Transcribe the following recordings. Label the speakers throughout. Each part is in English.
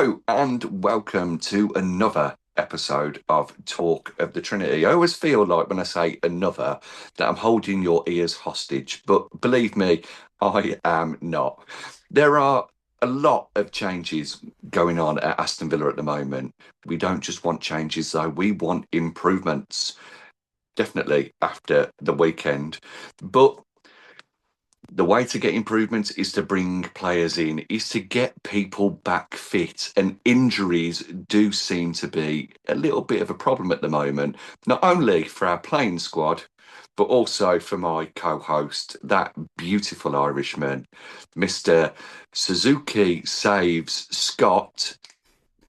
Speaker 1: Hello and welcome to another episode of Talk of the Trinity. I always feel like when I say another that I'm holding your ears hostage, but believe me, I am not. There are a lot of changes going on at Aston Villa at the moment. We don't just want changes though, we want improvements, definitely after the weekend. But the way to get improvements is to bring players in, is to get people back fit. And injuries do seem to be a little bit of a problem at the moment, not only for our playing squad, but also for my co host, that beautiful Irishman, Mr. Suzuki Saves Scott.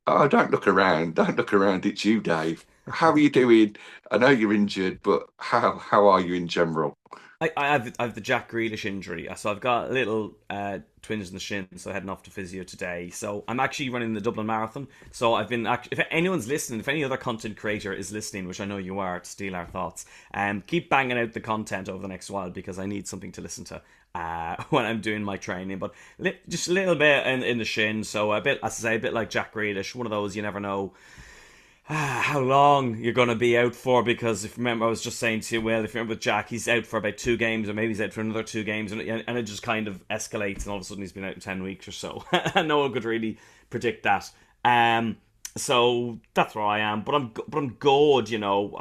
Speaker 1: Oh, don't look around. Don't look around. It's you, Dave. How are you doing? I know you're injured, but how are you in general?
Speaker 2: I have the Jack Grealish injury, so I've got little twinges in the shin, so heading off to physio today. So I'm actually running the Dublin Marathon. So I've been if anyone's listening, if any other content creator is listening, which I know you are, to steal our thoughts, keep banging out the content over the next while because I need something to listen to when I'm doing my training. But just a little bit in the shin, so a bit, as I say, a bit like Jack Grealish, one of those you never know how long you're going to be out for, because if you remember, I was just saying to you, well, if you remember with Jack, he's out for about 2 games, or maybe he's out for another 2 games, and it just kind of escalates, and all of a sudden he's been out in 10 weeks or so. No one could really predict that. So that's where I am, but I'm good, you know.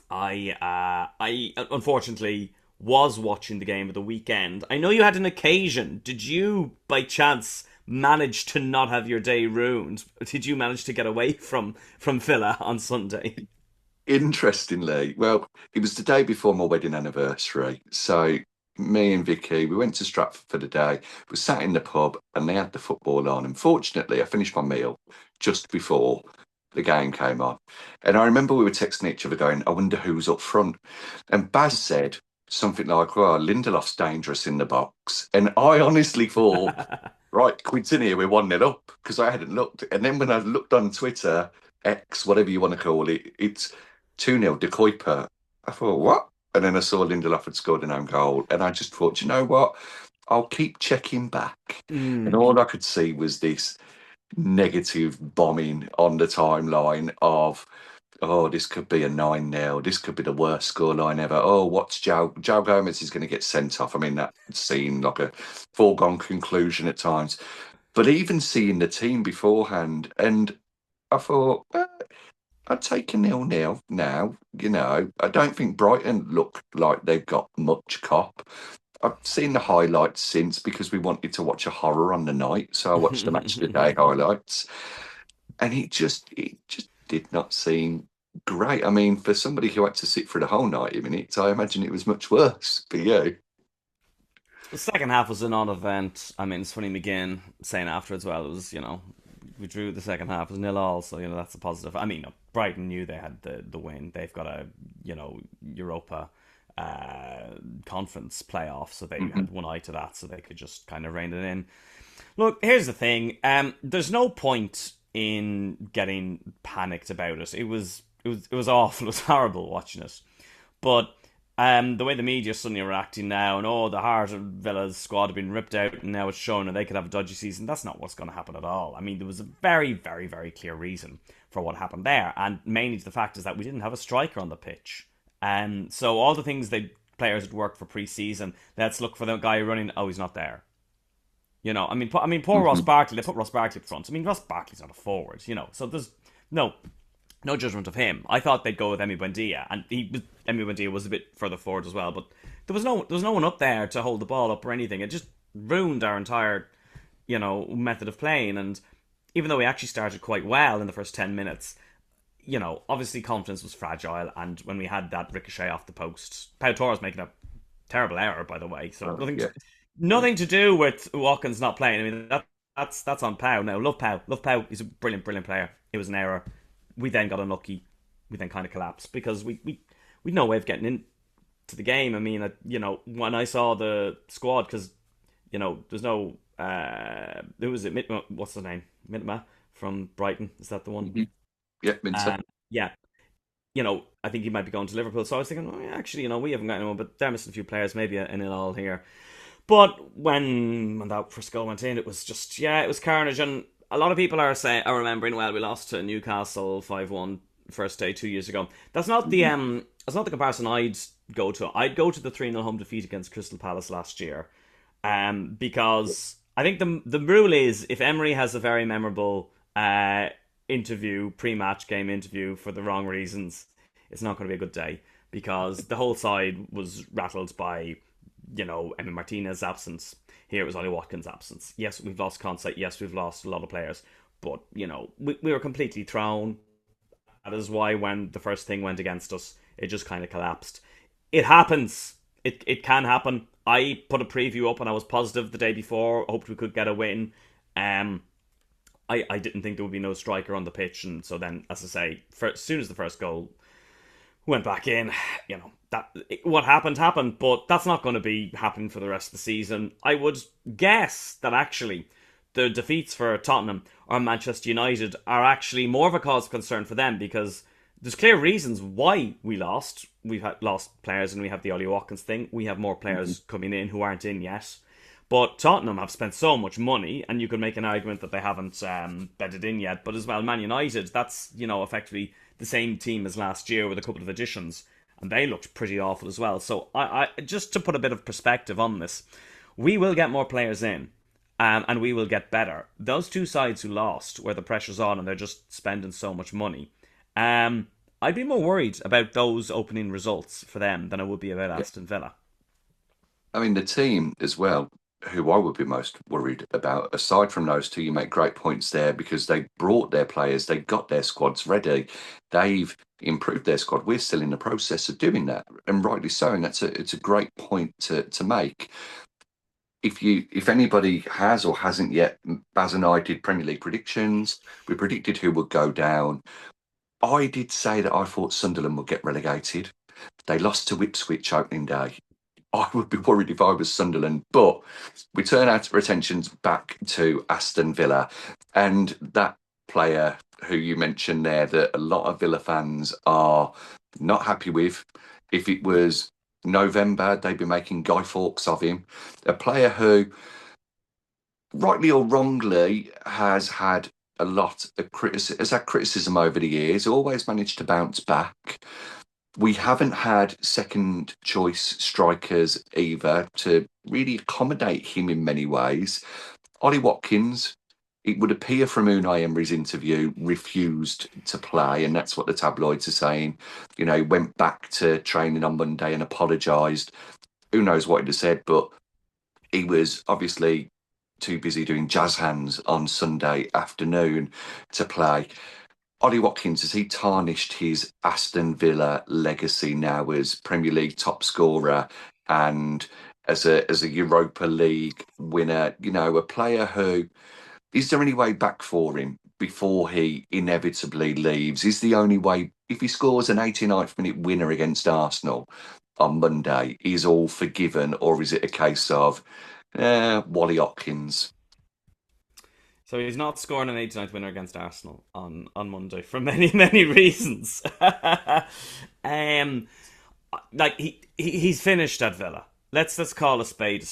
Speaker 2: I unfortunately was watching the game of the weekend. I know you had an occasion. Did you, by chance, manage to not have your day ruined? Did you manage to get away from Villa on Sunday?
Speaker 1: Interestingly, well, it was the day before my wedding anniversary. So me and Vicky, we went to Stratford for the day. We sat in the pub and they had the football on. Unfortunately, I finished my meal just before the game came on. And I remember we were texting each other going, I wonder who's up front. And Baz said something like, well, Lindelof's dangerous in the box. And I honestly thought, right, Quid's in here, we're 1-0 up because I hadn't looked. And then when I looked on Twitter, X, whatever you want to call it, it's 2-0 de Kuiper. I thought, what? And then I saw Lindelof had scored an own goal. And I just thought, you know what? I'll keep checking back. And
Speaker 2: Mm.
Speaker 1: all I could see was this negative bombing on the timeline of, oh, this could be a 9-0. This could be the worst scoreline ever. Oh, what's Joe Gomez is going to get sent off. I mean, that seemed like a foregone conclusion at times. But even seeing the team beforehand, and I thought, I'd take a 0-0 now. You know, I don't think Brighton look like they've got much cop. I've seen the highlights since because we wanted to watch a horror on the night, so I watched the match of the day highlights, and it just did not seem great. I mean, for somebody who had to sit for the whole 90 minutes, I imagine it was much worse for you.
Speaker 2: The second half was a non-event. I mean, it's funny McGinn saying afterwards, well, it was, we drew the second half, it was 0-0, so, that's a positive. I mean, Brighton knew they had the win. They've got a, Europa conference playoff, so they
Speaker 1: Mhm.
Speaker 2: had one eye to that, so they could just kind of rein it in. Look, here's the thing. There's no point in getting panicked about it. It was awful. It was horrible watching it. But the way the media suddenly are reacting now, and the heart of Villa's squad have been ripped out, and now it's shown, and they could have a dodgy season. That's not what's going to happen at all. I mean, there was a very, very, very clear reason for what happened there, and mainly the fact is that we didn't have a striker on the pitch. So all the things they players had worked for pre-season, let's look for the guy running. Oh, he's not there. Poor Ross
Speaker 1: Mhm.
Speaker 2: Barkley. They put Ross Barkley up front. I mean, Ross Barkley's not a forward. So there's no no judgment of him. I thought they'd go with Emi Buendia, and Emi Buendia was a bit further forward as well. But there was no one up there to hold the ball up or anything. It just ruined our entire method of playing. And even though we actually started quite well in the first 10 minutes, obviously confidence was fragile. And when we had that ricochet off the post, Pau Torres making a terrible error, by the way. So
Speaker 1: Oh,
Speaker 2: nothing to,
Speaker 1: yeah.
Speaker 2: nothing to do with Watkins not playing. I mean, that's on Pau. Now, love Pau. Love Pau. He's a brilliant, brilliant player. It was an error. We then got unlucky. We then kind of collapsed because we no way of getting into the game. I mean, when I saw the squad, because there's no who was it? What's the name? Mitma from Brighton. Is that the one?
Speaker 1: Mhm. Yeah, Minter.
Speaker 2: Yeah. I think he might be going to Liverpool. So I was thinking, oh, yeah, actually, we haven't got anyone, but they're missing a few players. Maybe an in all here. But when that first goal went in, it was just, yeah, it was carnage. And a lot of people are remembering. Well, we lost to Newcastle 5-1 first day 2 years ago. That's not the comparison I'd go to. I'd go to the 3-0 home defeat against Crystal Palace last year, because I think the rule is if Emery has a very memorable interview, pre-match game interview for the wrong reasons, it's not going to be a good day because the whole side was rattled by, Emmy Martinez's absence. Here it was Ollie Watkins' absence. Yes, we've lost Conceit. Yes, we've lost a lot of players. But, we were completely thrown. That is why when the first thing went against us, it just kind of collapsed. It happens. It can happen. I put a preview up and I was positive the day before. Hoped we could get a win. I didn't think there would be no striker on the pitch. And so then, as I say, as soon as the first goal went back in, what happened, but that's not going to be happening for the rest of the season. I would guess that actually the defeats for Tottenham or Manchester United are actually more of a cause of concern for them because there's clear reasons why we lost. We've had lost players and we have the Ollie Watkins thing. We have more players coming in who aren't in yet. But Tottenham have spent so much money, and you could make an argument that they haven't bedded in yet. But as well, Man United, that's, effectively the same team as last year with a couple of additions. And they looked pretty awful as well. So I just to put a bit of perspective on this, we will get more players in, and we will get better. Those two sides who lost, where the pressure's on and they're just spending so much money, I'd be more worried about those opening results for them than I would be about Aston Villa.
Speaker 1: I mean, the team as well, who I would be most worried about, aside from those two, you make great points there because they brought their players, they got their squads ready, they've improved their squad. We're still in the process of doing that, and rightly so. And it's a great point to make. If anybody has or hasn't yet, Baz and I did Premier League predictions. We predicted who would go down. I did say that I thought Sunderland would get relegated. They lost to Ipswich opening day. I would be worried if I was Sunderland, but we turn our attentions back to Aston Villa and that player who you mentioned there that a lot of Villa fans are not happy with. If it was November, they'd be making Guy Fawkes of him. A player who, rightly or wrongly, has had a lot of criticism over the years, always managed to bounce back. We haven't had second choice strikers either to really accommodate him in many ways. Ollie Watkins, it would appear from Unai Emery's interview, refused to play, and that's what the tabloids are saying. He went back to training on Monday and apologised. Who knows what he'd have said, but he was obviously too busy doing jazz hands on Sunday afternoon to play. Ollie Watkins, has he tarnished his Aston Villa legacy now as Premier League top scorer and as a Europa League winner? A player who, is there any way back for him before he inevitably leaves? Is the only way, if he scores an 89th minute winner against Arsenal on Monday, is all forgiven, or is it a case of Wally Watkins?
Speaker 2: So he's not scoring an 89th winner against Arsenal on Monday for many, many reasons. um, he's finished at Villa. Let's call a spade,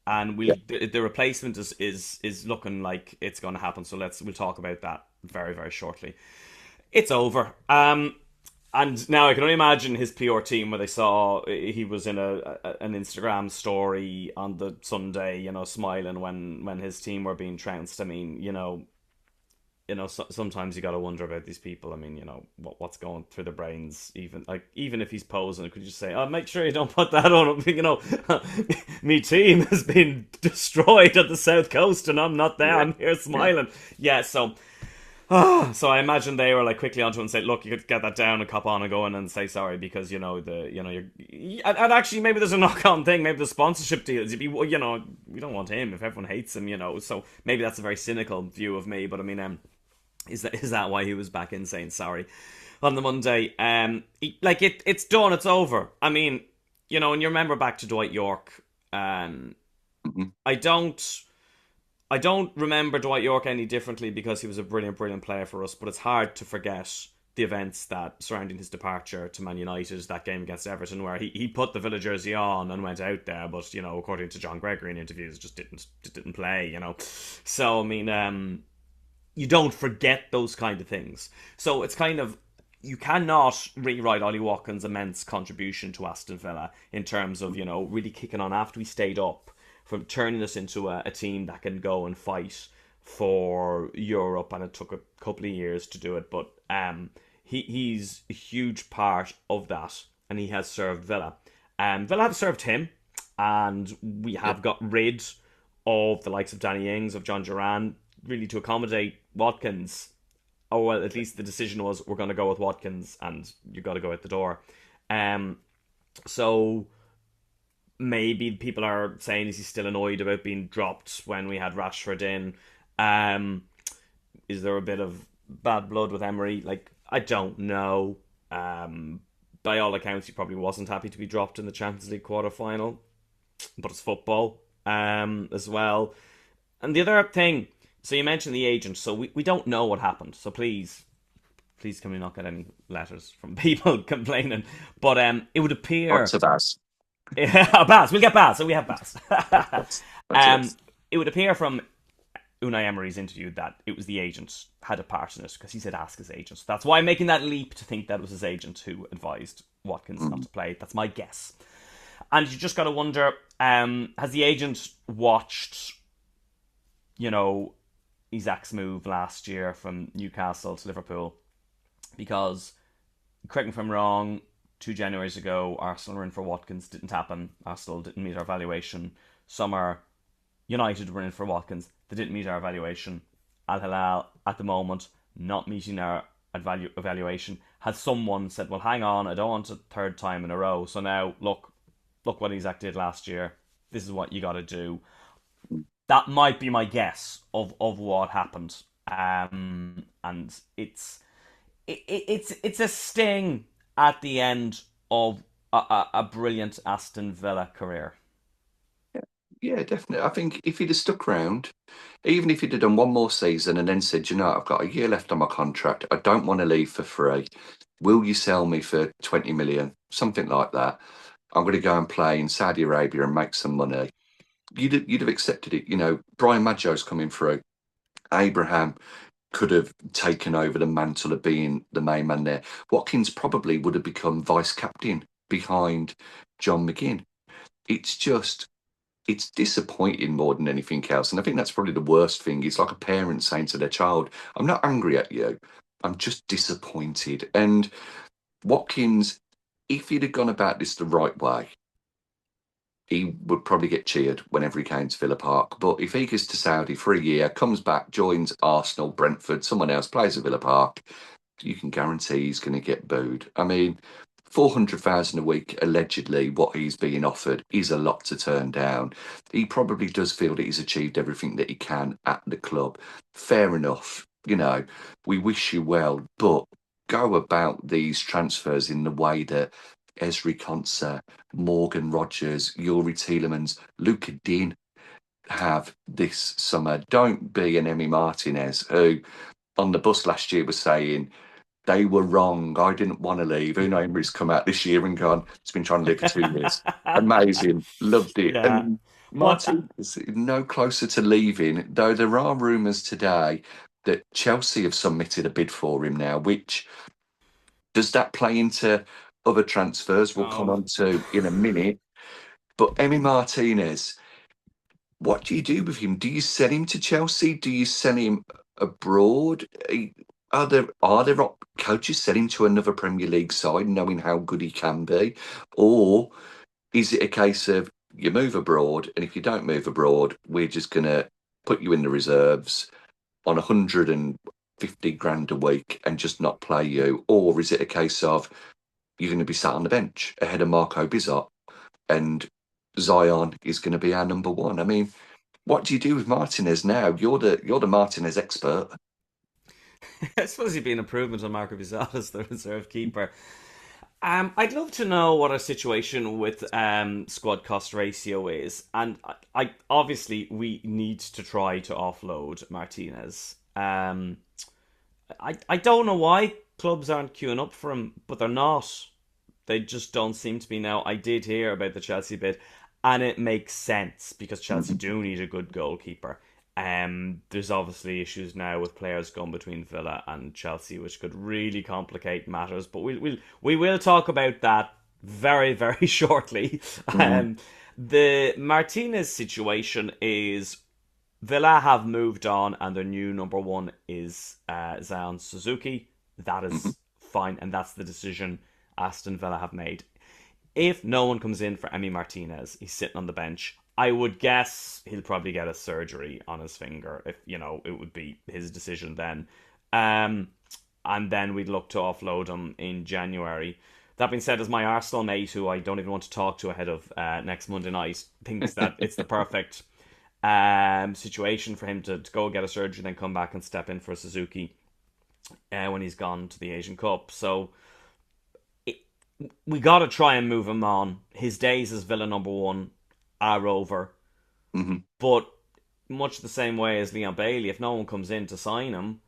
Speaker 2: and the replacement is looking like it's going to happen. So we'll talk about that very, very shortly. It's over. And now I can only imagine his PR team where they saw he was in an Instagram story on the Sunday, smiling when his team were being trounced. I mean, sometimes you got to wonder about these people. I mean, what's going through their brains. Even if he's posing, could you just say, "Oh, make sure you don't put that on." Me team has been destroyed at the South Coast, and I'm not there. I'm here smiling. Yeah, so. So I imagine they were quickly onto it and said, "Look, you could get that down and cop on and go in and say sorry because you're and actually maybe there's a knock-on thing. Maybe the sponsorship deals. We don't want him if everyone hates him. So maybe that's a very cynical view of me. But I mean, is that why he was back in saying sorry on the Monday? It's done. It's over. I mean, and you remember back to Dwight York.
Speaker 1: Mhm.
Speaker 2: I don't remember Dwight York any differently because he was a brilliant, brilliant player for us, but it's hard to forget the events that surrounding his departure to Man United, that game against Everton, where he put the Villa jersey on and went out there, but, according to John Gregory in interviews, just didn't play, So, I mean, you don't forget those kind of things. So it's kind of, you cannot rewrite Ollie Watkins' immense contribution to Aston Villa in terms of, really kicking on after we stayed up, from turning us into a team that can go and fight for Europe, and it took a couple of years to do it, but he's a huge part of that, and he has served Villa. Villa have served him, and we
Speaker 1: Yeah.
Speaker 2: have got rid of the likes of Danny Ings, of John Duran, really to accommodate Watkins. Oh well, at least the decision was, we're going to go with Watkins, and you got to go out the door. Um, so maybe people are saying, is he still annoyed about being dropped when we had Rashford in? Um, is there a bit of bad blood with Emery? Like, I don't know. By all accounts, he probably wasn't happy to be dropped in the Champions League quarter final, but it's football as well. And the other thing, so you mentioned the agent, so we don't know what happened. So please can we not get any letters from people complaining? But it would
Speaker 1: Lots
Speaker 2: appear,
Speaker 1: of us.
Speaker 2: Baz, we'll get Baz, so we have Baz.
Speaker 1: That's it.
Speaker 2: It would appear from Unai Emery's interview that it was the agent had a part in it, because he said ask his agent. That's why I'm making that leap to think that it was his agent who advised Watkins not
Speaker 1: Mm.
Speaker 2: to play. That's my guess. And you just got to wonder, has the agent watched, you know, Isak's move last year from Newcastle to Liverpool? Because, correct me if I'm wrong, 2 Januaries ago, Arsenal were in for Watkins, didn't happen. Arsenal didn't meet our valuation. Summer, United were in for Watkins, they didn't meet our valuation. Al Hilal, at the moment, not meeting our evaluation. Has someone said, well, hang on, I don't want a third time in a row, so now, look what Isak did last year. This is what you got to do. That might be my guess of what happened. And it's a sting at the end of a brilliant Aston Villa career.
Speaker 1: Yeah, definitely. I think if he'd have stuck around, even if he'd have done one more season and then said, I've got a year left on my contract, I don't want to leave for free. Will you sell me for 20 million? Something like that. I'm going to go and play in Saudi Arabia and make some money. You'd have accepted it. Brian Maggio's coming through. Abraham could have taken over the mantle of being the main man there. Watkins probably would have become vice captain behind John McGinn. It's just, it's disappointing more than anything else. And I think that's probably the worst thing. It's like a parent saying to their child, I'm not angry at you, I'm just disappointed. And Watkins, if he'd have gone about this the right way, he would probably get cheered whenever he came to Villa Park. But if he goes to Saudi for a year, comes back, joins Arsenal, Brentford, someone else plays at Villa Park, you can guarantee he's going to get booed. I mean, 400,000 a week, allegedly, what he's being offered is a lot to turn down. He probably does feel that he's achieved everything that he can at the club. Fair enough. We wish you well, but go about these transfers in the way that Esri Konsa, Morgan Rogers, Yuri Tielemans, Luca Din have this summer. Don't be an Emmy Martinez who on the bus last year was saying they were wrong. I didn't want to leave. Unai Emery's come out this year and gone, it's been trying to live for 2 years. Amazing. Loved it.
Speaker 2: Yeah.
Speaker 1: And
Speaker 2: But
Speaker 1: Martin is no closer to leaving, though there are rumours today that Chelsea have submitted a bid for him now, which does that play into other transfers we'll come
Speaker 2: oh,
Speaker 1: on to in a minute. But Emmy Martinez, what do you do with him? Do you sell him to Chelsea? Do you sell him abroad? Are there coaches sell him to another Premier League side, knowing how good he can be, or is it a case of you move abroad, and if you don't move abroad, we're just gonna put you in the reserves on 150 grand a week and just not play you, or is it a case of you're going to be sat on the bench ahead of Marco Bizot and Zion is going to be our number one? I mean, what do you do with Martinez now? You're the Martinez expert.
Speaker 2: I suppose he'd be an improvement on Marco Bizot as the reserve keeper. I'd love to know what our situation with squad cost ratio is, and I obviously we need to try to offload Martinez. I don't know why clubs aren't queuing up for him, but they're not. They just don't seem to be now. I did hear about the Chelsea bid, and it makes sense because Chelsea
Speaker 1: Mhm.
Speaker 2: do need a good goalkeeper. There's obviously issues now with players going between Villa and Chelsea, which could really complicate matters. But we will talk about that very very shortly.
Speaker 1: Mm,
Speaker 2: The Martinez situation is Villa have moved on, and their new number one is Zion Suzuki. That
Speaker 1: mhm.
Speaker 2: is fine, and that's the decision Aston Villa have made. If no one comes in for Emi Martinez, he's sitting on the bench. I would guess he'll probably get a surgery on his finger. If it would be his decision then. Um, and then we'd look to offload him in January. That being said, as my Arsenal mate, who I don't even want to talk to ahead of next Monday night, thinks that it's the perfect situation for him to go get a surgery, then come back and step in for Suzuki when he's gone to the Asian Cup. So we got to try and move him on. His days as Villa number one are over.
Speaker 1: Mhm.
Speaker 2: But much the same way as Leon Bailey, if no one comes in to sign him,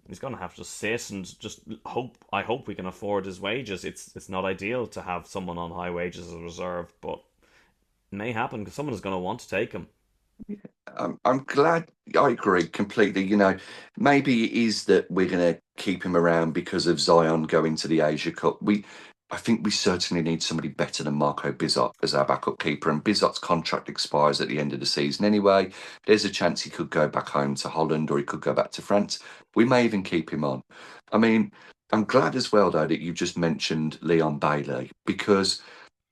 Speaker 2: he's going to have to sit and just hope. I hope we can afford his wages. It's not ideal to have someone on high wages as a reserve, but it may happen because someone is going to want to take him.
Speaker 1: I'm glad. I agree completely. Maybe it is that we're going to keep him around because of Zion going to the Asia Cup. I think we certainly need somebody better than Marco Bizot as our backup keeper. And Bizot's contract expires at the end of the season anyway. There's a chance he could go back home to Holland or he could go back to France. We may even keep him on. I mean, I'm glad as well, though, that you just mentioned Leon Bailey because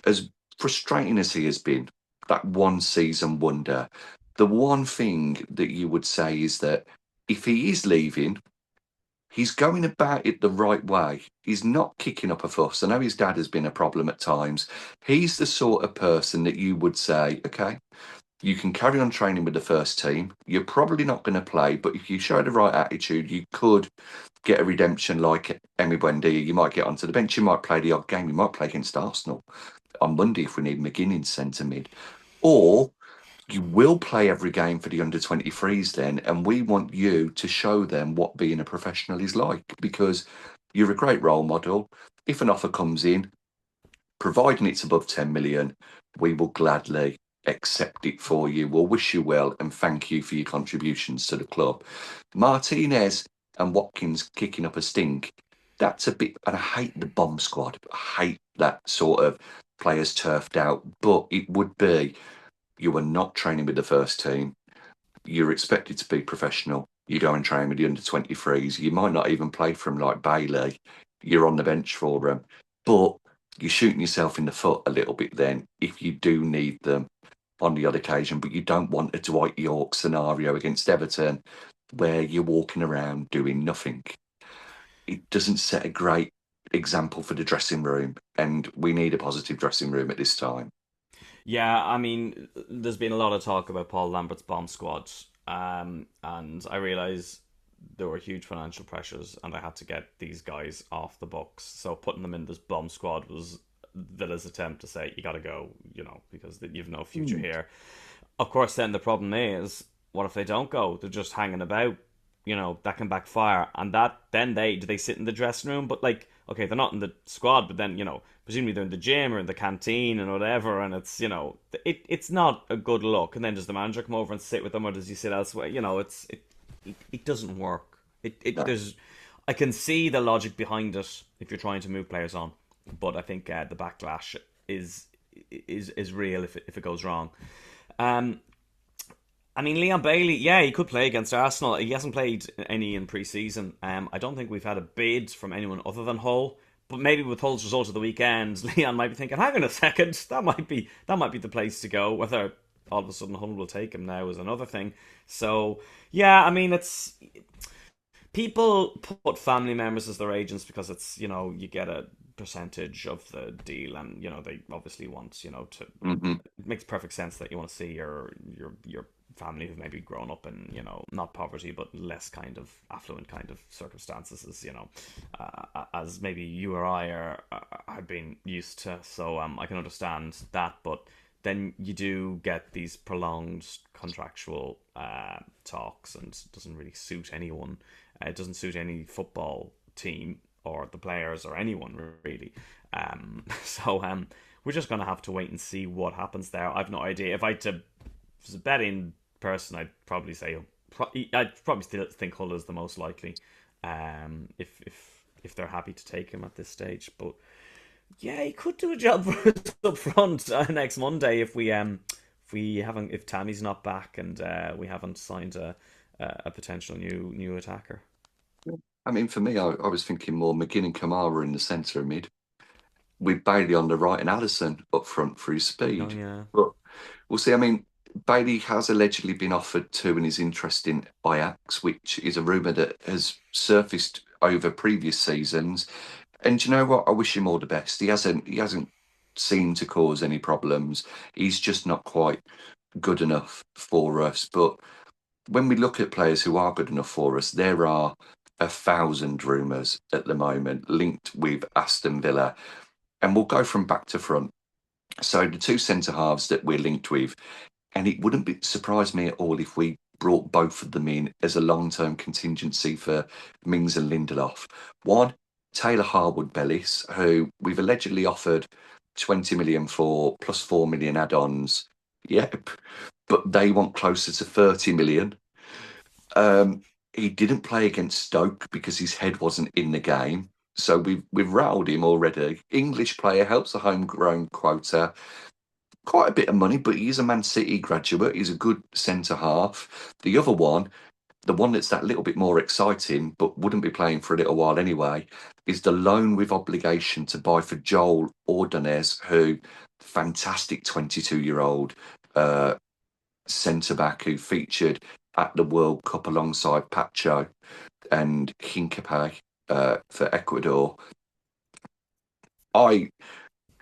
Speaker 1: as frustrating as he has been, that one season wonder, the one thing that you would say is that if he is leaving, he's going about it the right way. He's not kicking up a fuss. I know his dad has been a problem at times. He's the sort of person that you would say, okay, you can carry on training with the first team. You're probably not going to play, but if you show the right attitude, you could get a redemption like Emi Buendia. You might get onto the bench. You might play the odd game. You might play against Arsenal on Monday if we need McGinn in centre mid. Or you will play every game for the under 23s then, and we want you to show them what being a professional is like because you're a great role model. If an offer comes in, providing it's above 10 million, we will gladly accept it for you. We'll wish you well and thank you for your contributions to the club. Martinez and Watkins kicking up a stink. That's a bit, and I hate the bomb squad. I hate that sort of players turfed out, but it would be you are not training with the first team. You're expected to be professional. You go and train with the under 23s. You might not even play for them like Bailey. You're on the bench for them. But you're shooting yourself in the foot a little bit then if you do need them on the odd occasion. But you don't want a Dwight York scenario against Everton where you're walking around doing nothing. It doesn't set a great example for the dressing room. And we need a positive dressing room at this time.
Speaker 2: Yeah, I mean, there's been a lot of talk about Paul Lambert's bomb squad, and I realise there were huge financial pressures, and I had to get these guys off the books. So putting them in this bomb squad was Villa's attempt to say you got to go, because you've no future
Speaker 1: Mm.
Speaker 2: here. Of course, then the problem is, what if they don't go? They're just hanging about. That can backfire, and that then they sit in the dressing room, but like, okay, they're not in the squad, but then presumably they're in the gym or in the canteen and whatever, and it's not a good look. And then does the manager come over and sit with them, or does he sit elsewhere? It doesn't work.
Speaker 1: No.
Speaker 2: There's I can see the logic behind it if you're trying to move players on, but I think the backlash is is real if it goes wrong. Um, I mean, Leon Bailey, yeah, he could play against Arsenal. He hasn't played any in pre-season. I don't think we've had a bid from anyone other than Hull. But maybe with Hull's result of the weekend, Leon might be thinking, "Hang on a second, that might be the place to go." Whether all of a sudden Hull will take him now is another thing. So yeah, I mean, it's people put family members as their agents because it's you get a percentage of the deal, and they obviously want to.
Speaker 1: Hmm.
Speaker 2: It makes perfect sense that you want to see your family who've maybe grown up in not poverty but less kind of affluent kind of circumstances as as maybe you or I have been used to. So I can understand that, but then you do get these prolonged contractual talks, and it doesn't really suit anyone. It doesn't suit any football team or the players or anyone really. So we're just gonna have to wait and see what happens there. I've no idea. If I had to was a betting person, I'd probably say I'd probably still think Hull is the most likely, if they're happy to take him at this stage. But yeah, he could do a job for us up front next Monday if Tammy's not back and we haven't signed a potential new attacker.
Speaker 1: I mean, for me, I was thinking more McGinn and Kamara in the centre of mid, with Bailey on the right and Allison up front for his
Speaker 2: Oh
Speaker 1: speed.
Speaker 2: yeah,
Speaker 1: But we'll see. I mean, Bailey has allegedly been offered to and is interested in Ajax, which is a rumour that has surfaced over previous seasons. And do you know what? I wish him all the best. He hasn't seemed to cause any problems. He's just not quite good enough for us. But when we look at players who are good enough for us, there are 1,000 rumours at the moment linked with Aston Villa. And we'll go from back to front. So the two centre halves that we're linked with, and it wouldn't surprise me at all if we brought both of them in as a long-term contingency for Mings and Lindelof. One, Taylor Harwood Bellis, who we've allegedly offered 20 million for plus 4 million add-ons. Yep, but they want closer to 30 million. He didn't play against Stoke because his head wasn't in the game. So we've rattled him already. English player helps the homegrown quota. Quite a bit of money, but he's a Man City graduate. He's a good centre half. The other one, the one that's that little bit more exciting, but wouldn't be playing for a little while anyway, is the loan with obligation to buy for Joel Ordonez, who fantastic 22-year-old centre back who featured at the World Cup alongside Pacho and Hincapié for Ecuador. I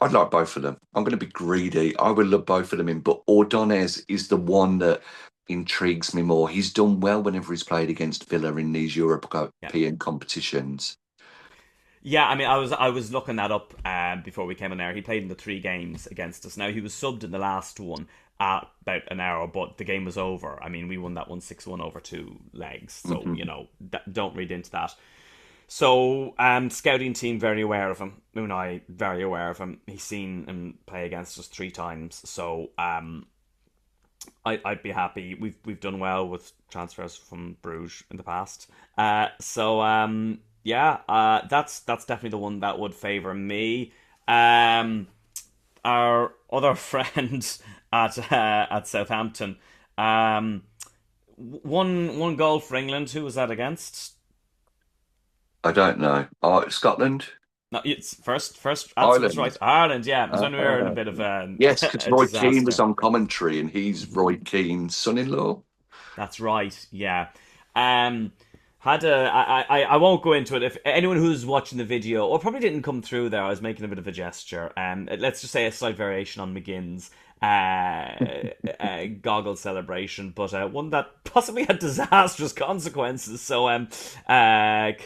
Speaker 1: I'd like both of them. I'm going to be greedy. I would love both of them in, but Ordonez is the one that intrigues me more. He's done well whenever he's played against Villa in these
Speaker 2: yeah.
Speaker 1: European competitions.
Speaker 2: Yeah, I mean, I was looking that up before we came on air. He played in the 3 games against us. Now he was subbed in the last one at about an hour, but the game was over. I mean, we won that one 6-1 over 2 legs, so
Speaker 1: Hmm.
Speaker 2: don't read into that. So, scouting team very aware of him. Unai very aware of him. He's seen him play against us 3 times. So, I'd be happy. We've done well with transfers from Bruges in the past. Yeah, that's definitely the one that would favour me. Um, our other friend at Southampton, um, one goal for England. Who was that against?
Speaker 1: I don't know. Scotland,
Speaker 2: No, it's first answer was right.
Speaker 1: Ireland.
Speaker 2: Ireland, yeah. It was
Speaker 1: Uh,
Speaker 2: when we were in a bit of
Speaker 1: yes, because
Speaker 2: a
Speaker 1: Roy Keane was
Speaker 2: disaster.
Speaker 1: on commentary, and he's Roy Keane's son-in-law.
Speaker 2: That's right. Yeah. Um, had a. I won't go into it. If anyone who's watching the video or probably didn't come through there, I was making a bit of a gesture. Let's just say a slight variation on McGinn's goggle celebration, but one that possibly had disastrous consequences. So anyway,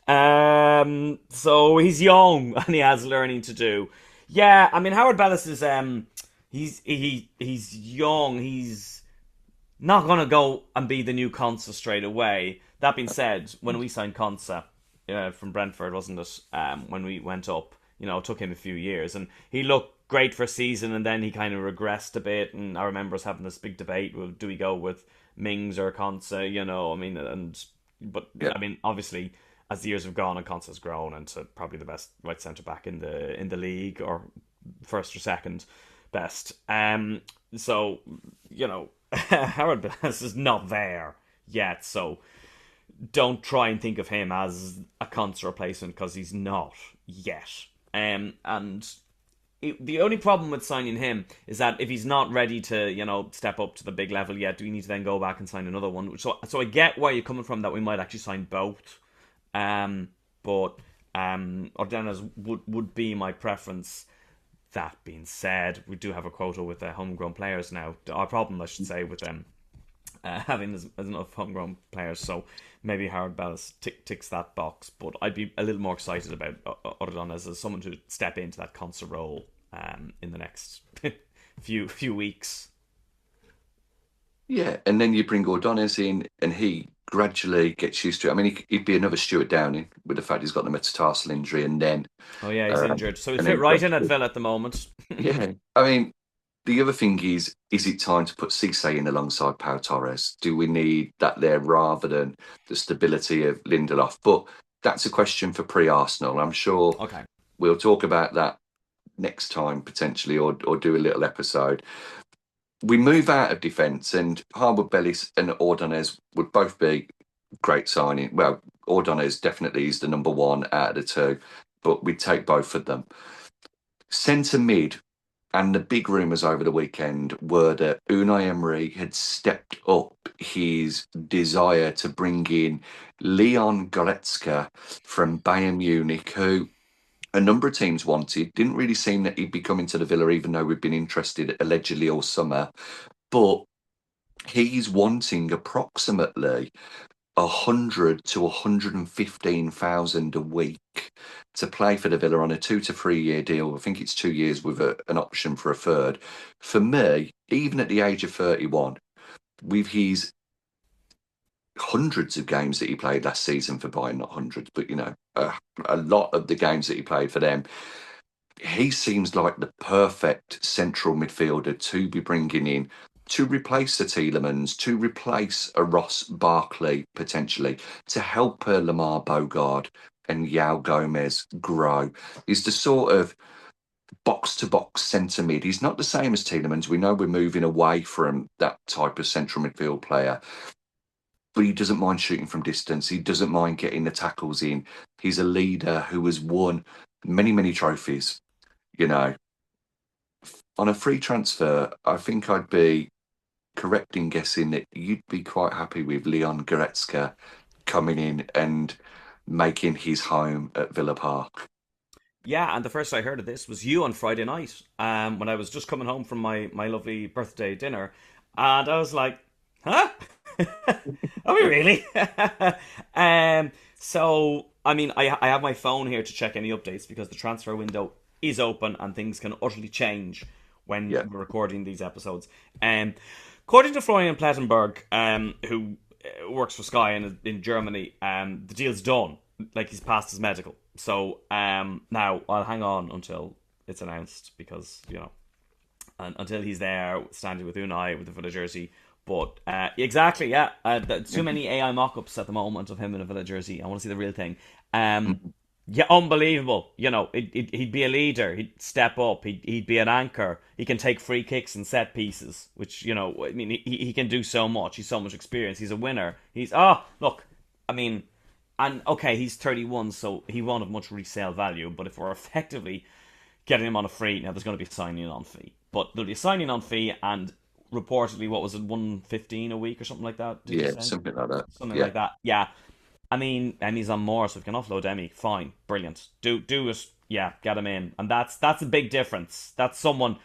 Speaker 1: Yeah,
Speaker 2: so he's young and he has learning to do. Yeah, I mean Howard Bellis is he's young. He's not going to go and be the new Consa straight away. That being said, when we signed Consa from Brentford, wasn't it? When we went up, it took him a few years, and he looked great for a season, and then he kind of regressed a bit. And I remember us having this big debate: well, do we go with Mings or Consa? I mean, but
Speaker 1: yeah.
Speaker 2: I mean, obviously, as the years have gone, and Consa's grown into probably the best right centre back in the league, or first or second best. So Howard Bass is not there yet, so don't try and think of him as a constant replacement because he's not yet. And the only problem with signing him is that if he's not ready to, step up to the big level yet, do we need to then go back and sign another one? So I get where you're coming from that we might actually sign both. But Ordenas would be my preference. That being said, we do have a quota with homegrown players now. Our problem, I should say, with them having as enough homegrown players. So maybe Howard Bellis ticks that box. But I'd be a little more excited about Ordones as someone to step into that constant role in the next few weeks.
Speaker 1: Yeah, and then you bring Ordonez in, and he gradually gets used to it. I mean, he'd be another Stuart Downing with the fact he's got the metatarsal injury,
Speaker 2: Oh yeah, he's injured, so he'd
Speaker 1: and
Speaker 2: fit
Speaker 1: then
Speaker 2: right in at
Speaker 1: gradually,
Speaker 2: Villa at the moment.
Speaker 1: yeah. I mean, The other thing is it time to put Cisse in alongside Pau Torres? Do we need that there rather than the stability of Lindelof? But that's a question for pre-Arsenal. I'm sure
Speaker 2: Okay.
Speaker 1: we'll talk about that next time potentially, or do a little episode. We move out of defence, and Harwood Bellis and Ordonez would both be great signing. Well, Ordonez definitely is the number one out of the two, but we'd take both of them. Centre mid, and the big rumours over the weekend were that Unai Emery had stepped up his desire to bring in Leon Goretzka from Bayern Munich, who a number of teams wanted. Didn't really seem that he'd be coming to the Villa, even though we've been interested allegedly all summer. But he's wanting approximately 100 to 115,000 a week to play for the Villa on a 2 to 3 year deal. I think it's 2 years with an option for a third. For me, even at the age of 31, with his hundreds of games that he played last season for Bayern, not hundreds, but a lot of the games that he played for them, he seems like the perfect central midfielder to be bringing in to replace a Tielemans, to replace a Ross Barkley potentially, to help a Lamar Bogard and Yao Gomez grow. He's the sort of box to box centre mid. He's not the same as Tielemans. We know we're moving away from that type of central midfield player, but he doesn't mind shooting from distance. He doesn't mind getting the tackles in. He's a leader who has won many, many trophies. You know, on a free transfer, I think I'd be correct in guessing that you'd be quite happy with Leon Goretzka coming in and making his home at Villa Park.
Speaker 2: Yeah, and the first I heard of this was you on Friday night, when I was just coming home from my lovely birthday dinner, and I was like, "Huh? Are we really?" So I mean, I have my phone here to check any updates because the transfer window is open and things can utterly change when
Speaker 1: Yeah,
Speaker 2: we're recording these episodes. According to Florian Plettenberg, who works for Sky in Germany, the deal's done. Like he's passed his medical. So now I'll hang on until it's announced because until he's there standing with Unai with the Villa jersey. But exactly, yeah, too many AI mock-ups at the moment of him in a Villa jersey. I want to see the real thing. Yeah, unbelievable. He'd be a leader. He'd step up. He'd be an anchor. He can take free kicks and set pieces, which I mean, he can do so much. He's so much experience. He's a winner. Look, I mean, and okay, he's 31, so he won't have much resale value. But if we're effectively getting him on a free, now there's going to be a signing on fee, but there'll be a signing on fee, and reportedly, what was it, 115 a week or something like that? Did you
Speaker 1: yeah,
Speaker 2: say
Speaker 1: something like that.
Speaker 2: something
Speaker 1: Yeah,
Speaker 2: like that? Yeah. I mean, and he's on more, so we can offload Demi. Fine, brilliant. Do it. Yeah, get him in, and that's a big difference. That's someone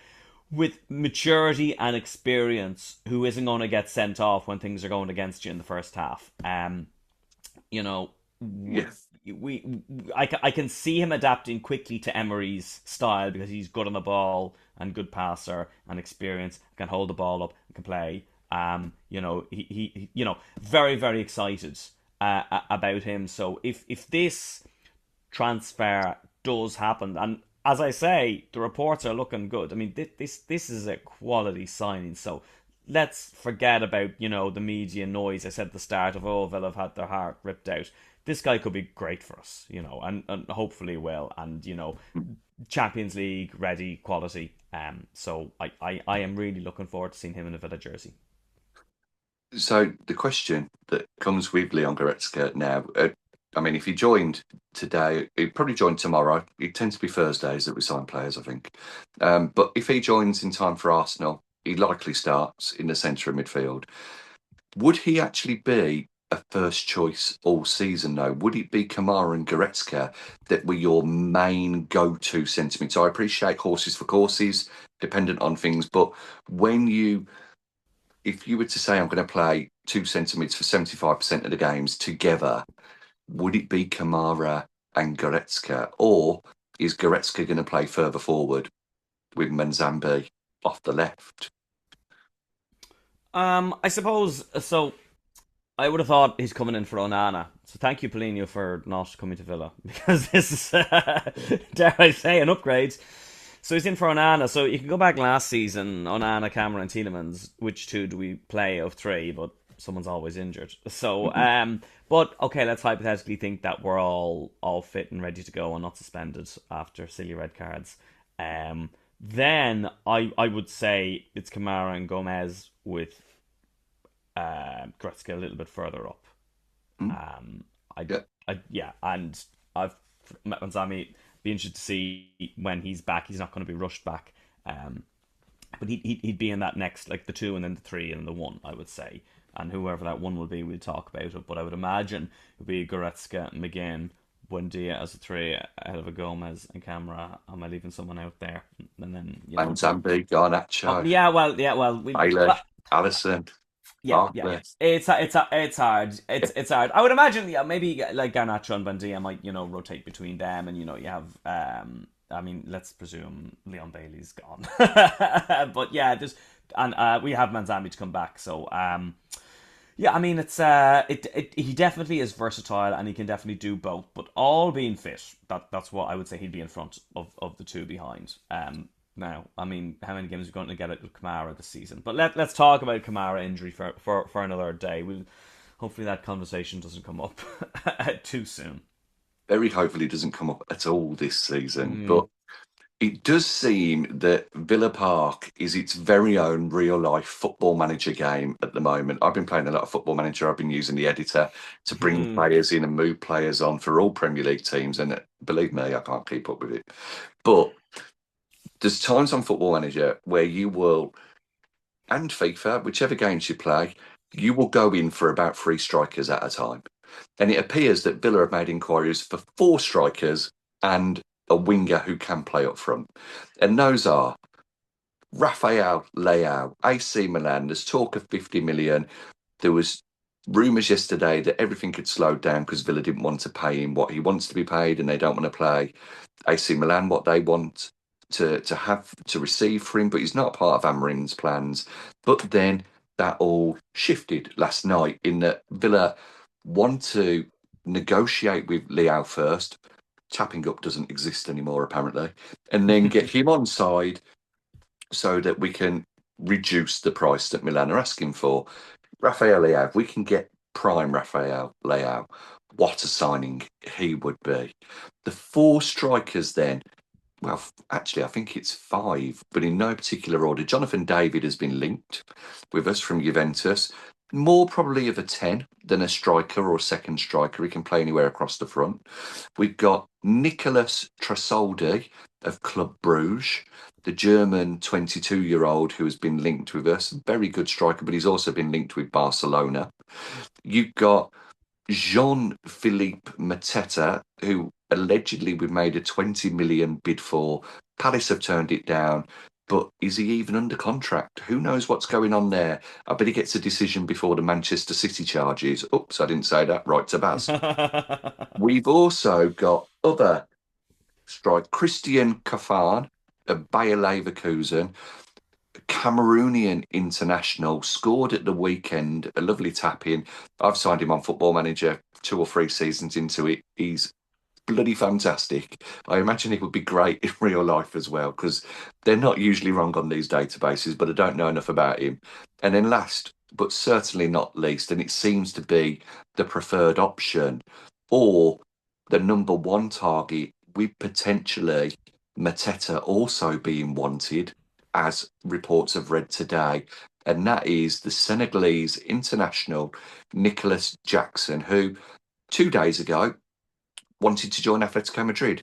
Speaker 2: with maturity and experience who isn't going to get sent off when things are going against you in the first half. You know,
Speaker 1: yeah.
Speaker 2: I can see him adapting quickly to Emery's style because he's good on the ball and good passer and experience, can hold the ball up, can play. Very very excited about him. So if this transfer does happen, and as I say, the reports are looking good. I mean, this is a quality signing. So let's forget about the media noise I said at the start of Villa have had their heart ripped out. This guy could be great for us, and hopefully will, and Champions League ready quality. So I am really looking forward to seeing him in a Villa jersey.
Speaker 1: So the question that comes with Leon Goretzka now, I mean, if he joined today, he'd probably join tomorrow. It tends to be Thursdays that we sign players, I think. But if he joins in time for Arsenal, he likely starts in the centre of midfield. Would he actually be a first choice all season, though? Would it be Kamara and Goretzka that were your main go-to centre mids? So I appreciate horses for courses, dependent on things, but when you if you were to say I'm going to play two centre mids for 75% of the games together, would it be Kamara and Goretzka? Or is Goretzka going to play further forward with Manzambi off the left?
Speaker 2: I suppose so. I would have thought he's coming in for Onana. So thank you, Paulinho, for not coming to Villa because this is, dare I say, an upgrade. So he's in for Onana. So you can go back last season, Onana, Cameron, and Tielemans. Which two do we play of three? But someone's always injured. So, but okay, let's hypothetically think that we're all fit and ready to go and not suspended after silly red cards. Then I would say it's Kamara and Gomez with Gretzky a little bit further up.
Speaker 1: Mm,
Speaker 2: Um, I,
Speaker 1: yeah,
Speaker 2: yeah, and I've met Manzami. Be interested to see when he's back. He's not going to be rushed back, um, but he'd be in that next, like the two and then the three and the one, I would say, and whoever that one will be, we'll talk about it. But I would imagine it would be Goretzka, McGinn, Buendia as a three ahead of a Gomez and Camera. Am I leaving someone out there? And then
Speaker 1: and Zambi, Garnacho,
Speaker 2: yeah, well,
Speaker 1: Bailey,
Speaker 2: well,
Speaker 1: Allison,
Speaker 2: yeah.
Speaker 1: Barkley.
Speaker 2: It's hard. It's hard. I would imagine, yeah, maybe like Garnacho and Buendia might, rotate between them, and you have I mean, let's presume Leon Bailey's gone, but yeah, there's and we have Manzambi to come back, so yeah, I mean, he definitely is versatile and he can definitely do both, but all being fit, that's what I would say he'd be in front of the two behind. Now, I mean, how many games are we going to get it with Kamara this season? But let's talk about Kamara injury for another day. We'll hopefully that conversation doesn't come up too soon.
Speaker 1: Very hopefully doesn't come up at all this season,
Speaker 2: Mm.
Speaker 1: but it does seem that Villa Park is its very own real life football manager game at the moment. I've been playing a lot of football manager. I've been using the editor to bring players in and move players on for all Premier League teams. And believe me, I can't keep up with it. But there's times on football manager where you will, and FIFA, whichever games you play, you will go in for about three strikers at a time. And it appears that Villa have made inquiries for four strikers and a winger who can play up front. And those are Rafael Leao, AC Milan. There's talk of 50 million. There was rumours yesterday that everything had slowed down because Villa didn't want to pay him what he wants to be paid and they don't want to play AC Milan what they want to have to receive for him, but he's not part of Amarim's plans. But then that all shifted last night in that Villa want to negotiate with Leao first. Tapping up doesn't exist anymore, apparently, and then get him on side so that we can reduce the price that Milan are asking for. Rafael Leao, if we can get prime Rafael Leao, what a signing he would be. The four strikers then, well, actually, I think it's five, but in no particular order. Jonathan David has been linked with us from Juventus. More probably of a 10 than a striker or a second striker. He can play anywhere across the front. We've got Nicolas Trasoldi of Club Bruges, the German 22-year-old who has been linked with us. Very good striker, but he's also been linked with Barcelona. You've got Jean-Philippe Mateta, who allegedly we made a 20 million bid for. Palace have turned it down, but is he even under contract? Who knows what's going on there? I bet he gets a decision before the Manchester City charges. Oops, I didn't say that. Right to Baz. We've also got other strike. Christian Kafan of Bayer Leverkusen, Cameroonian international, scored at the weekend, a lovely tap in. I've signed him on Football Manager 2 or 3 seasons into it. He's bloody fantastic. I imagine it would be great in real life as well because they're not usually wrong on these databases, but I don't know enough about him. And then last, but certainly not least, and it seems to be the preferred option or the number one target with potentially Mateta also being wanted, as reports have read today. And that is the Senegalese international Nicholas Jackson, who 2 days ago wanted to join Atletico Madrid.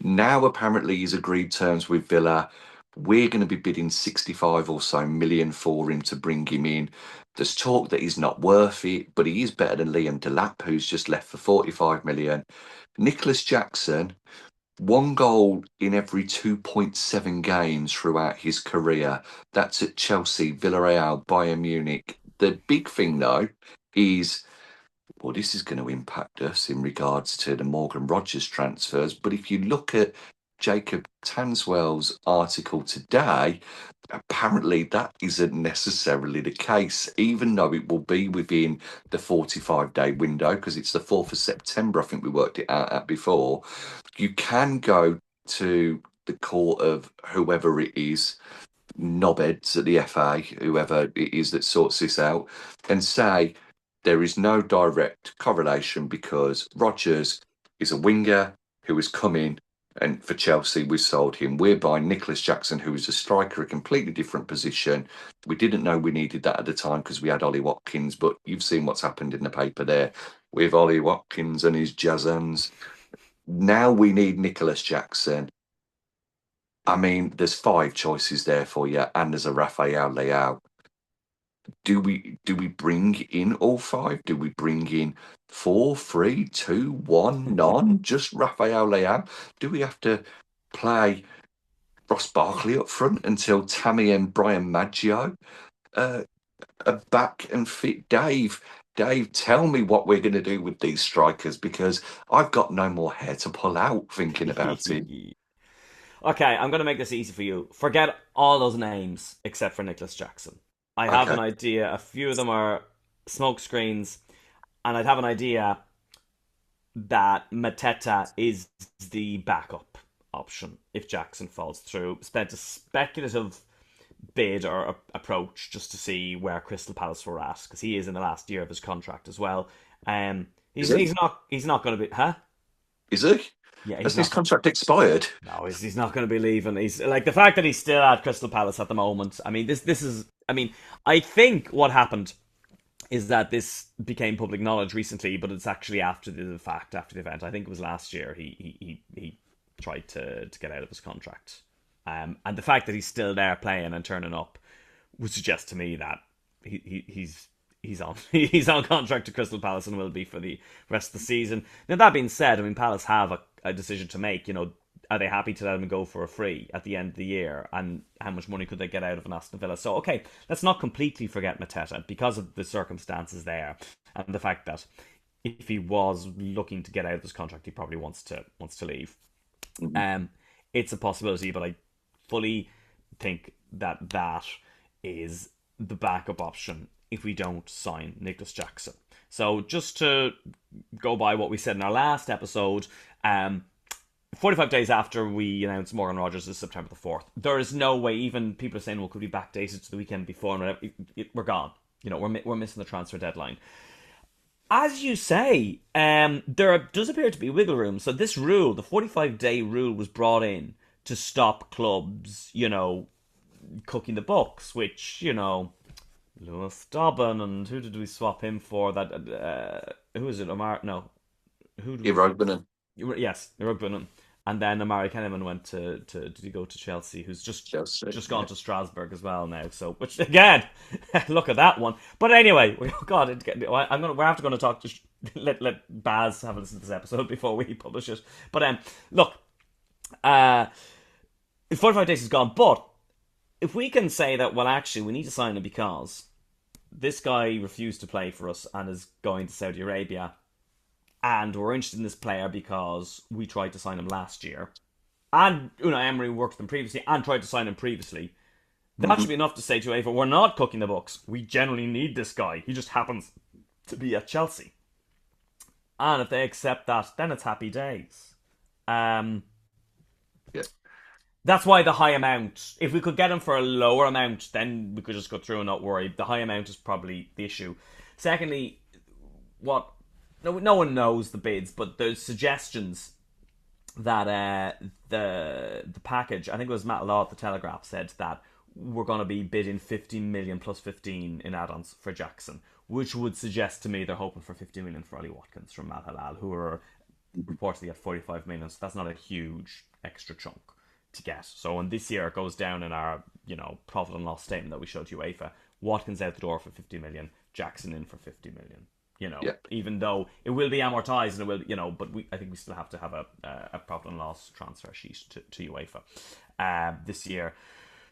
Speaker 1: Now, apparently, he's agreed terms with Villa. We're going to be bidding 65 or so million for him to bring him in. There's talk that he's not worth it, but he is better than Liam Delap, who's just left for 45 million. Nicholas Jackson, one goal in every 2.7 games throughout his career. That's at Chelsea, Villarreal, Bayern Munich. The big thing, though, is well, this is going to impact us in regards to the Morgan Rogers transfers. But if you look at Jacob Tanswell's article today, apparently that isn't necessarily the case, even though it will be within the 45-day window, because it's the 4th of September, I think we worked it out at before. You can go to the court of whoever it is, knobheads at the FA, whoever it is that sorts this out, and say there is no direct correlation because Rodgers is a winger who has come in. And for Chelsea, we sold him. We're buying Nicholas Jackson, who is a striker, a completely different position. We didn't know we needed that at the time because we had Ollie Watkins, but you've seen what's happened in the paper there with Ollie Watkins and his jazz hands. Now we need Nicholas Jackson. I mean, there's five choices there for you, and there's a Rafael Leao. Do we bring in all five? Do we bring in four, three, two, one, none? Just Rafael Leao? Do we have to play Ross Barkley up front until Tammy and Brian Maggio uh, are back and fit? Dave, tell me what we're going to do with these strikers because I've got no more hair to pull out thinking about it.
Speaker 2: Okay, I'm going to make this easy for you. Forget all those names except for Nicholas Jackson. I have
Speaker 1: Okay,
Speaker 2: an idea. A few of them are smoke screens, and I'd have an idea that Mateta is the backup option if Jackson falls through. Spent a speculative bid or approach just to see where Crystal Palace were at because he is in the last year of his contract as well.
Speaker 1: is
Speaker 2: He's not going to be, huh?
Speaker 1: Is he?
Speaker 2: Yeah, he's
Speaker 1: Has his
Speaker 2: not.
Speaker 1: contract expired?
Speaker 2: No, he's not going to be leaving. He's like the fact that he's still at Crystal Palace at the moment. I mean, this is. I mean, I think what happened is that this became public knowledge recently, but it's actually after the fact, after the event. I think it was last year. He tried to get out of his contract, and the fact that he's still there playing and turning up would suggest to me that he's on he's on contract to Crystal Palace and will be for the rest of the season. Now that being said, I mean Palace have a decision to make. You know, are they happy to let him go for a free at the end of the year? And how much money could they get out of an Aston Villa? So okay, let's not completely forget Mateta because of the circumstances there and the fact that if he was looking to get out of his contract, he probably wants to leave.
Speaker 1: Mhm.
Speaker 2: Um, it's a possibility, but I fully think that that is the backup option if we don't sign Nicholas Jackson. So just to go by what we said in our last episode, 45 days after we announced Morgan Rogers is September the 4th. There is no way, even people are saying, well, could we backdate it to the weekend before and whatever. We're gone. You know, we're missing the transfer deadline. As you say, there does appear to be wiggle room. So this rule, the 45-day rule, was brought in to stop clubs, cooking the books, which, Lewis Dobbin, and who did we swap him for? That who is it? Omar? No, who did we?
Speaker 1: Irrogbenon.
Speaker 2: Yes, Rugby. And then Amari Kenneman went to did he go to Chelsea? Who's
Speaker 1: Chelsea.
Speaker 2: just gone
Speaker 1: Yeah.
Speaker 2: to Strasbourg as well now. So, which again, look at that one. But anyway, God, we're after going to talk to let Baz have a listen to this episode before we publish it. But look, 45 days is gone. But if we can say that, well, actually, we need to sign him because this guy refused to play for us and is going to Saudi Arabia, and we're interested in this player because we tried to sign him last year, and Unai Emery worked with him previously and tried to sign him previously. That should
Speaker 1: Mhm.
Speaker 2: be enough to say to UEFA, we're not cooking the books. We generally need this guy. He just happens to be at Chelsea. And if they accept that, then it's happy days. Um,
Speaker 1: Yeah.
Speaker 2: that's why the high amount. If we could get him for a lower amount, then we could just go through and not worry. The high amount is probably the issue. Secondly, what no one knows the bids, but there's suggestions that the package. I think it was Matt Law at the Telegraph said that we're going to be bidding 15 million plus 15 in add-ons for Jackson, which would suggest to me they're hoping for 50 million for Ollie Watkins from Al Hilal, who are reportedly at 45 million. So that's not a huge extra chunk to get. So when this year it goes down in our profit and loss statement that we showed to UEFA, Watkins out the door for 50 million, Jackson in for 50 million.
Speaker 1: Yeah.
Speaker 2: Even though it will be amortized and it will, but I think we still have to have a profit and loss transfer sheet to UEFA this year.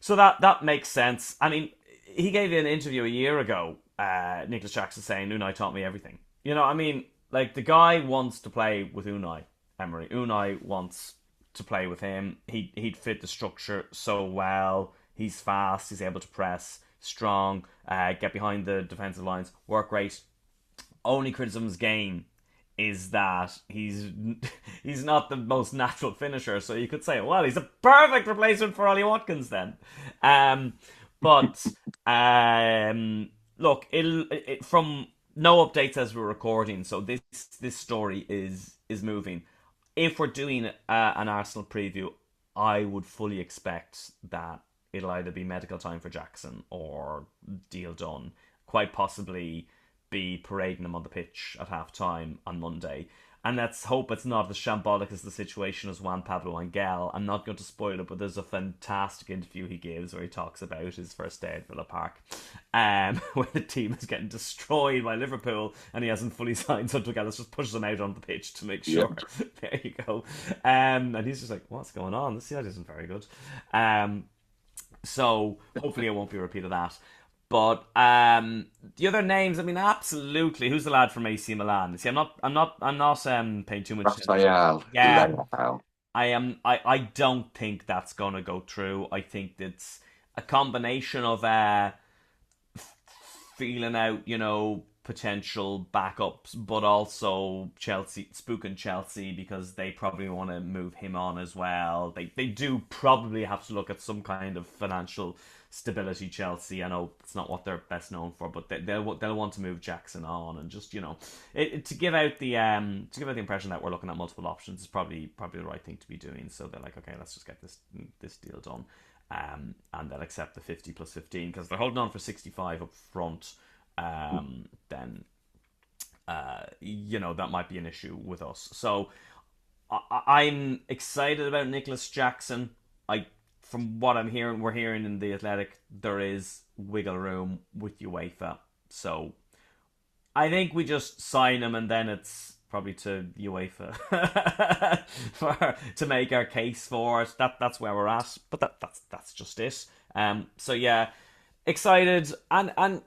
Speaker 2: So that makes sense. I mean, he gave an interview a year ago, Nicholas Jackson, saying Unai taught me everything. I mean, like the guy wants to play with Unai Emery. Unai wants to play with him. He'd fit the structure so well. He's fast. He's able to press, strong, get behind the defensive lines, work rate. Only criticism's game is that he's not the most natural finisher. So you could say, well, he's a perfect replacement for Ollie Watkins then. Um, but look, from no updates as we're recording, so this story is moving. If we're doing an Arsenal preview, I would fully expect that it'll either be medical time for Jackson or deal done. Quite possibly be parading him on the pitch at half time on Monday. And let's hope it's not as shambolic as the situation as Juan Pablo Angel. I'm not going to spoil it, but there's a fantastic interview he gives where he talks about his first day at Villa Park, where the team is getting destroyed by Liverpool and he hasn't fully signed, so Douglas just pushes him out on the pitch to make
Speaker 1: Yeah.
Speaker 2: sure. There you go. And he's just like, what's going on? This side isn't very good. So hopefully it won't be a repeat of that. But the other names, I mean, absolutely. Who's the lad from AC Milan? See, I'm not paying too much attention.
Speaker 1: Rafael
Speaker 2: Yeah,
Speaker 1: Leao.
Speaker 2: I am. I don't think that's gonna go through. I think it's a combination of feeling out, potential backups, but also Chelsea spooking Chelsea because they probably want to move him on as well. They do probably have to look at some kind of financial stability. Chelsea, I know it's not what they're best known for, but they'll want to move Jackson on and just to give out the impression that we're looking at multiple options is probably the right thing to be doing. So they're like, okay, let's just get this deal done. And they'll accept the 50 plus 15 because they're holding on for 65 up front. Then that might be an issue with us. So I'm excited about Nicholas Jackson. From what we're hearing in the Athletic, there is wiggle room with UEFA. So I think we just sign him, and then it's probably to UEFA to make our case for it. That's where we're at. But that's just it. So yeah, excited, and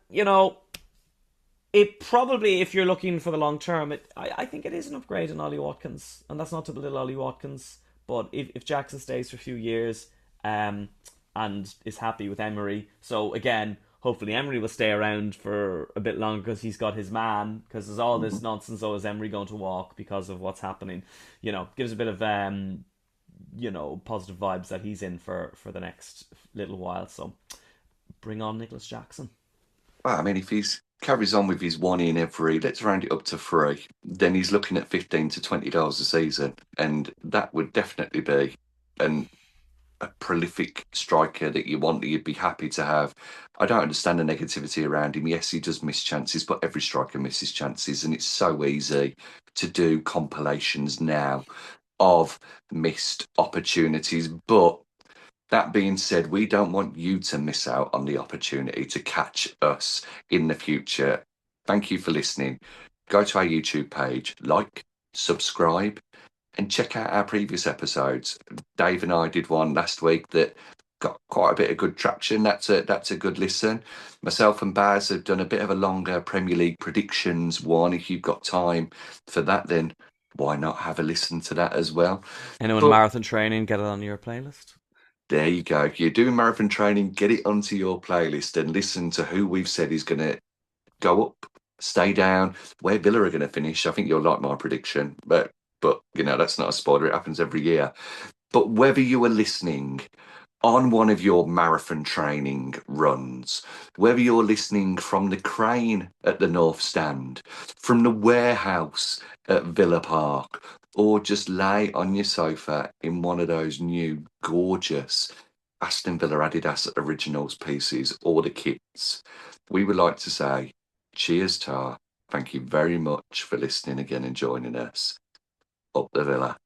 Speaker 2: it probably, if you're looking for the long term, I think it is an upgrade in Ollie Watkins, and that's not to belittle Ollie Watkins. But if Jackson stays for a few years, and is happy with Emery, so again, hopefully Emery will stay around for a bit longer because he's got his man. Because there's all this nonsense. Oh, is Emery going to walk because of what's happening? Gives a bit of positive vibes that he's in for the next little while. So bring on Nicholas Jackson.
Speaker 1: Well, I mean, if he's carries on with his one in every, let's round it up to three, then he's looking at 15 to $20 a season, and that would definitely be an a prolific striker that you want, that you'd be happy to have. I don't understand the negativity around him. Yes, he does miss chances, but every striker misses chances, and it's so easy to do compilations now of missed opportunities. But that being said, we don't want you to miss out on the opportunity to catch us in the future. Thank you for listening. Go to our YouTube page, like, subscribe, and check out our previous episodes. Dave and I did one last week that got quite a bit of good traction. That's a good listen. Myself and Baz have done a bit of a longer Premier League predictions one. If you've got time for that, then why not have a listen to that as well?
Speaker 2: Anyone
Speaker 1: But
Speaker 2: marathon training, get it on your playlist.
Speaker 1: there you go. If you're doing marathon training, get it onto your playlist and listen to who we've said is going to go up, stay down, where Villa are going to finish. I think you'll like my prediction, but that's not a spoiler. It happens every year. But whether you are listening on one of your marathon training runs, whether you're listening from the crane at the North Stand, from the warehouse at Villa Park, or just lay on your sofa in one of those new gorgeous Aston Villa Adidas Originals pieces or the kits, we would like to say cheers, Tar. Thank you very much for listening again and joining us. Up the Villa.